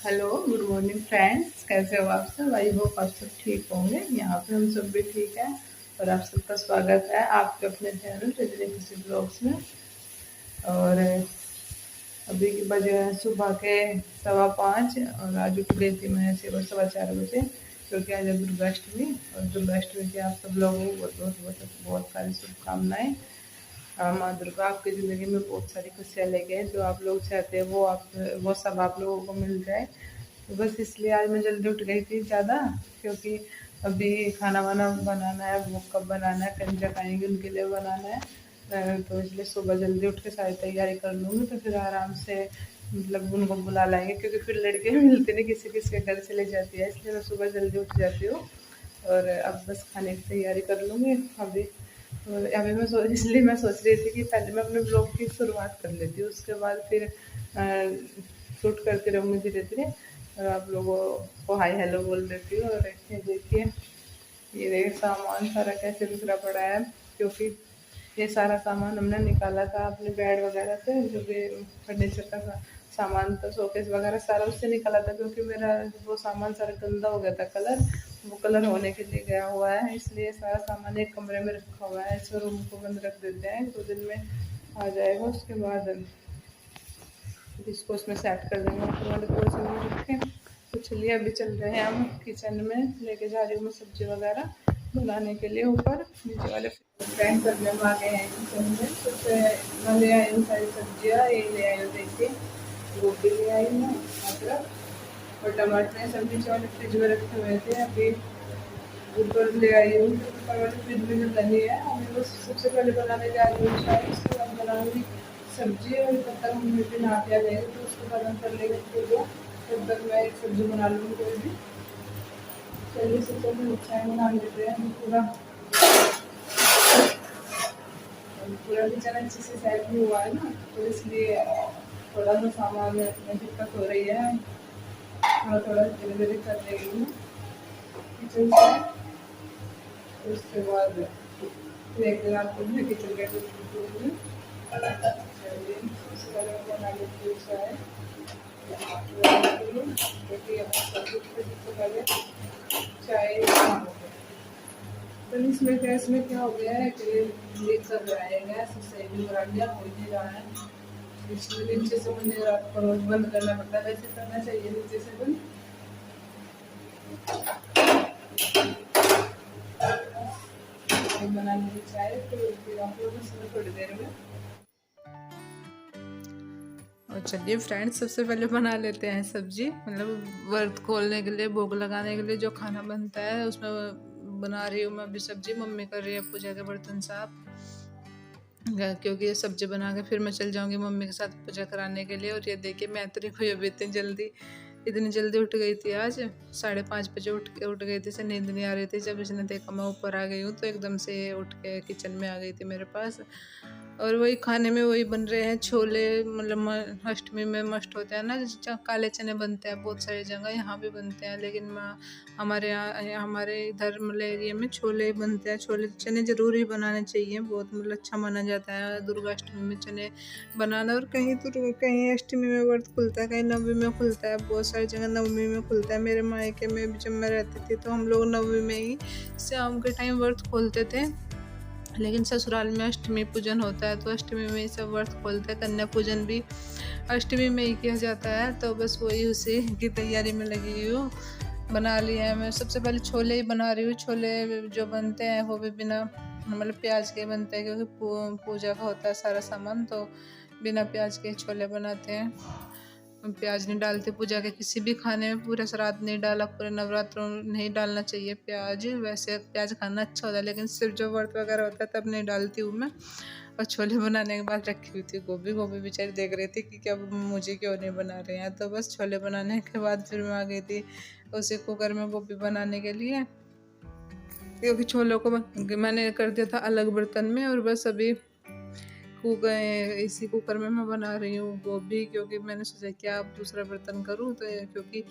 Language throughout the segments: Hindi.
Hello, good morning friends. कैसे हो आप सब? आई होप आप सब ठीक होंगे। यहाँ पे हम सब भी ठीक हैं और आप सबका स्वागत है आपके अपने चैनल रजनी खुशी ब्लॉग्स में। और अभी की बजे हैं सुबह के 5:15 और आज उठ गई थी मैं 4:15 बजे, क्योंकि आज है दुर्गाष्टमी। और दुर्गाष्टमी की आप सब लोगों को बहुत बहुत बहुत बहुत सारी शुभकामनाएं। माँ दुर्गा आपकी ज़िंदगी में बहुत सारी खुशियाँ लेके आए। जो आप लोग चाहते हैं वो सब आप लोगों को मिल जाए। तो बस इसलिए आज मैं जल्दी उठ गई थी ज़्यादा, क्योंकि अभी खाना वाना बनाना है। वो कब बनाना है, कंजा खाएंगे उनके लिए बनाना है। तो इसलिए सुबह जल्दी उठ के सारी तैयारी कर लूँगी, तो फिर आराम से मतलब उनको बुला लाएंगे, क्योंकि फिर लड़के मिलते नहीं, किसी किसी के घर चले जाती है। इसलिए मैं सुबह जल्दी उठ जाती हूँ और अब बस खाने की तैयारी कर लूँगी अभी। और अभी इसलिए मैं सोच रही थी कि पहले मैं अपने ब्लॉग की शुरुआत कर लेती हूँ, उसके बाद फिर शूट करती रहूँगी धीरे धीरे और आप लोगों को हाय हेलो बोल देती हूँ। और ये देखिए, ये देखिए सामान सारा कैसे बिखरा पड़ा है, क्योंकि ये सारा सामान हमने निकाला था अपने बेड वगैरह से, जो भी फर्नीचर का सामान था, शोकेस वगैरह सारा उससे निकाला था, क्योंकि मेरा वो सामान सारा गंदा हो गया था। वो कलर होने के लिए गया हुआ है, इसलिए सारा सामान एक कमरे में रखा हुआ है। इस रूम को बंद रख देते हैं, 2 दिन में आ जाएगा। उसके बाद इसको उसमें सेट कर देंगे, ऊपर वाले पोर्शन में रखें। तो चलिए अभी चल रहे हैं हम किचन में, लेके जा रही हूँ मैं सब्जी वगैरह बनाने के लिए ऊपर नीचे वाले ग्राइंड करने में आ गए हैं किचन में। सबसे मैं ले आई हूँ सारी सब्जियाँ। ये ले आई हूँ, देखिए गोभी ले आई हूँ, अदरक और टमाटर। सब्जी वाले फ्रिज में रखे हुए थे, अभी ऊपर ले आई हूँ। ऊपर वाले फ्रिज में जो बनी है अभी बस सबसे पहले बनाने जा रही हूँ चाय, उसके बाद बनाऊँगी सब्जी। और तब तक हम बेटे नहा के आ जाएंगे, तो उसके बाद हम कर लेंगे पूजा। तब तक मैं एक सब्जी बना लूँगी कोई भी। चलिए सबसे पहले चाय बना लेते हैं। पूरा किचन अच्छे से सेट भी हुआ है ना, तो इसलिए थोड़ा सा सामान में दिक्कत हो रही है। थोड़ा थोड़ा धीरे धीरे कर रही हूँ किचन से। उसके बाद एक दिन आपको किचन के चलिए उससे पहले मैं बना लेती हूँ चाय। देखिए सबसे पहले चाय तो इसमें गैस में क्या हो गया है कि लीक कर रहा है, गैस सही भी हो गया, हो नहीं रहा है। इसलिए नीचे से मुझे रात को रोज बंद करना पड़ता है। वैसे करना चाहिए नीचे से बंद। बना लीजिए चाय, तो फिर आप लोग इसमें थोड़ी देर में। और चलिए फ्रेंड्स, सबसे पहले बना लेते हैं सब्जी। मतलब व्रत खोलने के लिए, भोग लगाने के लिए जो खाना बनता है उसमें बना रही हूँ मैं अभी सब्जी। मम्मी कर रही है पूजा के बर्तन साफ, क्योंकि ये सब्जी बना के फिर मैं चल जाऊंगी मम्मी के साथ पूजा कराने के लिए। और ये देखिए मैं तो हुई अभी इतनी जल्दी उठ गई थी आज। 5:30 बजे उठ गई थी, से नींद नहीं आ रही थी। जब इसने देखा मैं ऊपर आ गई हूँ, तो एकदम से उठ के किचन में आ गई थी मेरे पास। और वही खाने में वही बन रहे हैं छोले। मतलब अष्टमी में मस्ट होता है ना, काले चने बनते हैं बहुत सारी जगह, यहाँ भी बनते हैं। लेकिन हमारे यहाँ, हमारे इधर मतलब एरिया में छोले बनते हैं। छोले चने जरूर ही बनाने चाहिए, बहुत मतलब अच्छा माना जाता है दुर्गाष्टमी में चने बनाना। और कहीं अष्टमी में व्रत खुलता है, कहीं नवमी में खुलता है, बहुत सारी जगह नवमी में खुलता है। मेरे मायके में भी जब मैं रहती थी तो हम लोग नवमी में ही शाम के टाइम व्रत खोलते थे। लेकिन ससुराल में अष्टमी पूजन होता है, तो अष्टमी में ही सब व्रत खोलते हैं। कन्या पूजन भी अष्टमी में ही किया जाता है। तो बस वही उसी की तैयारी में लगी हुई हूँ। बना लिया है मैं। सबसे पहले छोले ही बना रही हूँ। छोले जो बनते हैं वो भी बिना मतलब प्याज के बनते हैं, क्योंकि पूजा का होता है सारा सामान, तो बिना प्याज के छोले बनाते हैं। प्याज नहीं डालते पूजा के किसी भी खाने में। पूरे श्राद्ध नहीं डाला, पूरे नवरात्रों नहीं डालना चाहिए प्याज। वैसे प्याज खाना अच्छा होता है, लेकिन सिर्फ जो व्रत वगैरह होता है तब नहीं डालती हूँ मैं। और छोले बनाने के बाद रखी हुई थी गोभी बेचारी देख रही थी कि क्या मुझे क्यों नहीं बना रहे हैं। तो बस छोले बनाने के बाद फिर मैं आ गई थी उसे कुकर में गोभी बनाने के लिए, क्योंकि छोलों को मैंने कर दिया था अलग बर्तन में। और बस अभी इसी कुकर में मैं बना रही हूँ गोभी, क्योंकि मैंने सोचा क्या अब दूसरा बर्तन करूँ। तो क्योंकि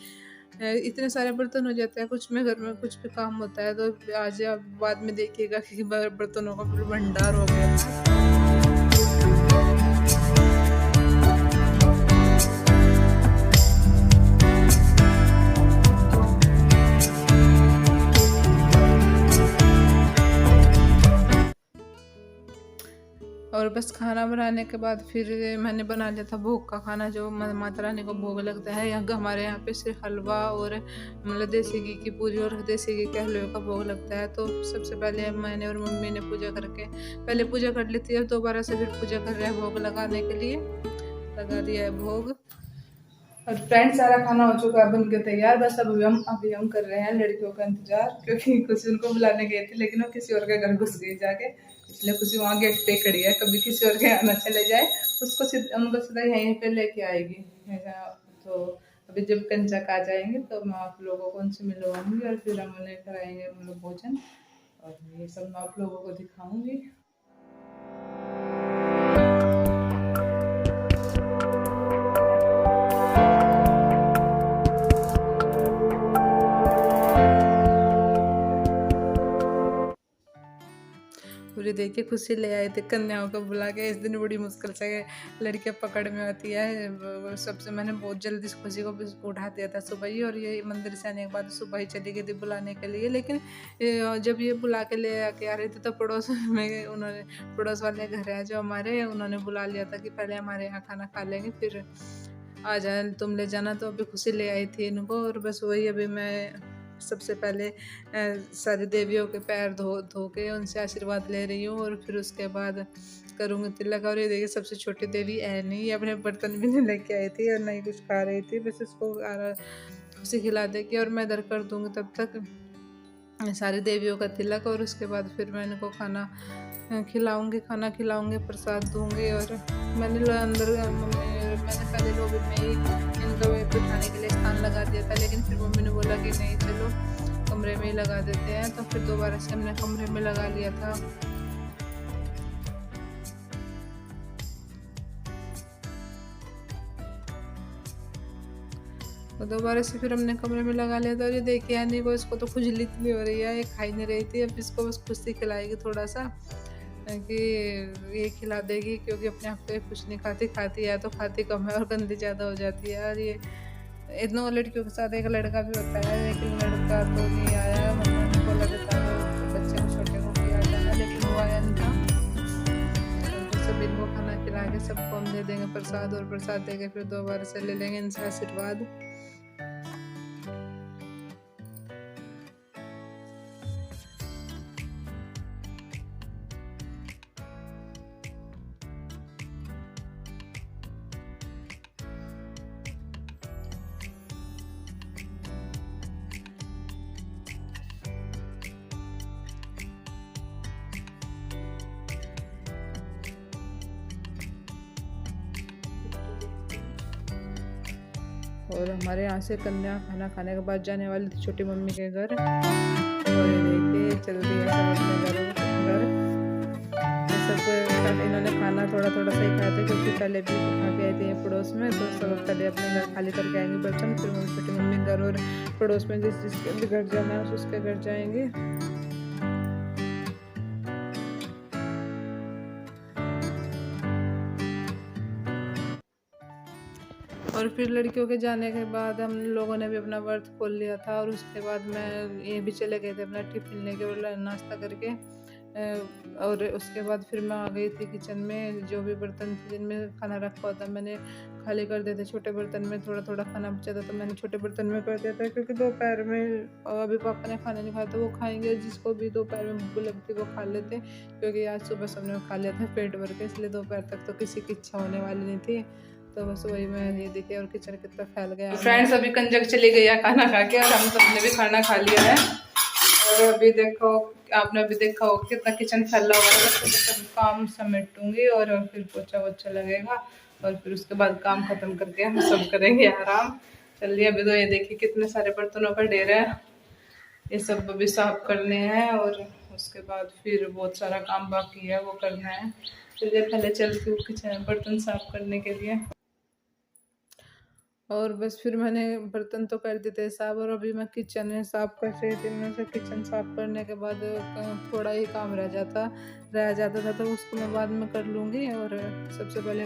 इतने सारे बर्तन हो जाते हैं, कुछ में घर में कुछ भी काम होता है। तो आज आप बाद में देखिएगा कि बर्तनों का भंडार हो गया था। बस खाना बनाने के बाद फिर मैंने बना लिया था भोग का खाना, जो माता रानी को भोग लगता है। हमारे यहाँ पे सिर्फ हलवा और मतलब देसी घी की पूरी और देसी घी के हलवे का भोग लगता है। तो सबसे पहले मैंने और मम्मी ने पूजा करके पहले पूजा कर ली थी और दोबारा से फिर पूजा कर रहे हैं भोग लगाने के लिए, लगा दिया है भोग। और फ्रेंड्स सारा खाना हो चुका है, बन के तैयार। बस अभी हम कर रहे हैं लड़कियों का इंतजार, क्योंकि खुशी उनको बुलाने गई थी लेकिन वो किसी और के घर घुस गई जाके, इसलिए खुशी वहाँ गेट पे खड़ी है। कभी किसी और के यहाँ ना चले जाए, उसको उनको सीधा यहीं पे लेके आएगी। तो अभी जब कंचक आ जाएंगे तो मैं आप लोगों को उनसे मिलवाऊंगी और फिर हम उन्हें कराएंगे मतलब भोजन, और ये सब मैं आप लोगों को दिखाऊंगी। और ये देखिए खुशी ले आए थे कन्याओं को बुला के। इस दिन बड़ी मुश्किल से लड़कियां पकड़ में आती है। सबसे मैंने बहुत जल्दी खुशी को उठा दिया था सुबह ही, और ये मंदिर से आने के बाद सुबह ही चली गई थी बुलाने के लिए। लेकिन जब ये बुला के ले आके आ रही थी तो पड़ोस में उन्होंने, पड़ोस वाले घर है जो हमारे, उन्होंने बुला लिया था कि पहले हमारे यहाँ खाना खा लेंगे फिर आ जाए तुम ले जाना। तो अभी खुशी ले आई थी इनको, और बस वही अभी मैं सबसे पहले सारी देवियों के पैर धो के उनसे आशीर्वाद ले रही हूँ, और फिर उसके बाद करूँगी तिलक। और ये देखिए सबसे छोटी देवी है नहीं, ये अपने बर्तन भी नहीं लेके आई थी और नहीं कुछ खा रही थी, बस इसको खुशी खिला देगी और मैं इधर कर दूँगी तब तक सारी देवियों का तिलक। और उसके बाद फिर मैं इनको खाना खिलाऊँगी, प्रसाद दूँगी। और मैंने पहले लॉबी में ही इनको बिठाने के लिए स्थान लगा दिया था, लेकिन फिर मम्मी ने बोला कि नहीं चलो कमरे में ही लगा देते हैं, तो फिर दोबारा से हमने कमरे में लगा लिया था। तो दोबारा से फिर हमने कमरे में लगा लिया था। और ये देखिए यानी को इसको तो खुजली इतनी हो रही है, ये खा ही नहीं रही थी। अब इसको बस खुशी खिलाएगी थोड़ा सा कि ये खिला देगी, क्योंकि अपने आप पे कुछ नहीं खाती है तो खाती कम है और गंदी ज़्यादा हो जाती है। और ये इतनों लड़कियों के साथ एक लड़का भी होता है, लेकिन लड़का तो नहीं आया। मतलब बोला जाता है बच्चे को छोटे को किया जाता है, लेकिन वो आया नहीं था। तो सभी इनको खाना खिला के सबको हम दे देंगे प्रसाद, और प्रसाद देके फिर दोबारा से ले लेंगे इनसे आशीर्वाद। और हमारे यहाँ से कन्या खाना खाने के बाद जाने वाली थी छोटी मम्मी के घर, और ये देखिए चल रही है सब अपने घर। सब इन्होंने खाना थोड़ा थोड़ा सा ही खाया था, क्योंकि पहले भी खा के आए थे पड़ोस में, तो सब पहले अपने घर खाली करके आएंगे बर्तन, फिर छोटी मम्मी घर और पड़ोस में जिसके भी घर जाना है उसके घर जाएंगे। और फिर लड़कियों के जाने के बाद हम लोगों ने भी अपना व्रत खोल लिया था, और उसके बाद मैं ये भी चले गए थे अपना टिफिन लेके और नाश्ता करके। और उसके बाद फिर मैं आ गई थी किचन में। जो भी बर्तन थे जिनमें खाना रखा होता मैंने खाली कर देते। छोटे बर्तन में थोड़ा थोड़ा खाना बचा था तो मैंने छोटे बर्तन में कर दिया था, क्योंकि दोपहर में अभी पापा ने खाना नहीं खाया तो वो खाएंगे। जिसको भी दोपहर में भूख लगती वो खा लेते, क्योंकि आज सुबह सबने खा लिया था पेट भर के, इसलिए दोपहर तक तो किसी की इच्छा होने वाली नहीं थी। तो बस वही मैं ये देखिए, और किचन कितना फैल गया। फ्रेंड्स अभी कंजक चली गई है खाना खा के, और हम सबने भी खाना खा लिया है। और अभी देखो, आपने अभी देखा हो कितना किचन फैला हुआ है। तो सब काम समेटूंगी और फिर पोछा वोछा लगेगा, और फिर उसके बाद काम खत्म करके हम सब करेंगे आराम। चलिए अभी तो ये देखिए कितने सारे बर्तनों का ढेर है, ये सब अभी साफ करने हैं, और उसके बाद फिर बहुत सारा काम बाकी है वो करना है। चलिए पहले चलती हूँ किचन बर्तन साफ करने के लिए। और बस फिर मैंने बर्तन तो कर दिए थे साफ़, और अभी मैं किचन है साफ़ कर रही थी। मैं से किचन साफ़ करने के बाद थोड़ा ही काम रह जाता था, तो उसको मैं बाद में कर लूँगी। और सबसे पहले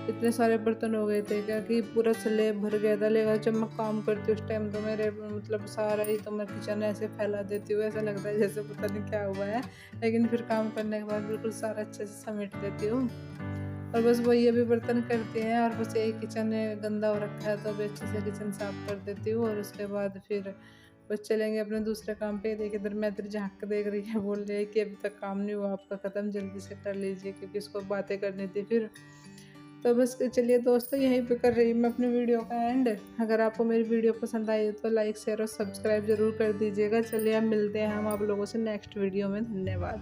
इतने सारे बर्तन हो गए थे क्या कि पूरा स्लैब भर गया था। लेकिन जब मैं काम करती हूँ उस टाइम तो मेरे मतलब सारा ही तो मैं किचन ऐसे फैला देती हूँ, ऐसा लगता है जैसे पता नहीं क्या हुआ है। लेकिन फिर काम करने के बाद बिल्कुल सारा अच्छे से समेट देती हूँ। और बस वही अभी बर्तन करते हैं, और बस यही किचन गंदा हो रखा है, तो अभी अच्छे से किचन साफ कर देती हूँ। और उसके बाद फिर बस चलेंगे अपने दूसरे काम पे। देखिए इधर मैं इधर झाँक के देख रही है, बोल रही है कि अभी तक काम नहीं हुआ आपका ख़त्म, जल्दी से कर लीजिए, क्योंकि उसको बातें करनी थी फिर। तो बस चलिए दोस्तों, यहीं पे कर रही हूँ मैं अपनी वीडियो का एंड। अगर आपको मेरी वीडियो पसंद आई तो लाइक शेयर और सब्सक्राइब ज़रूर कर दीजिएगा। चलिए अब मिलते हैं हम आप लोगों से नेक्स्ट वीडियो में। धन्यवाद।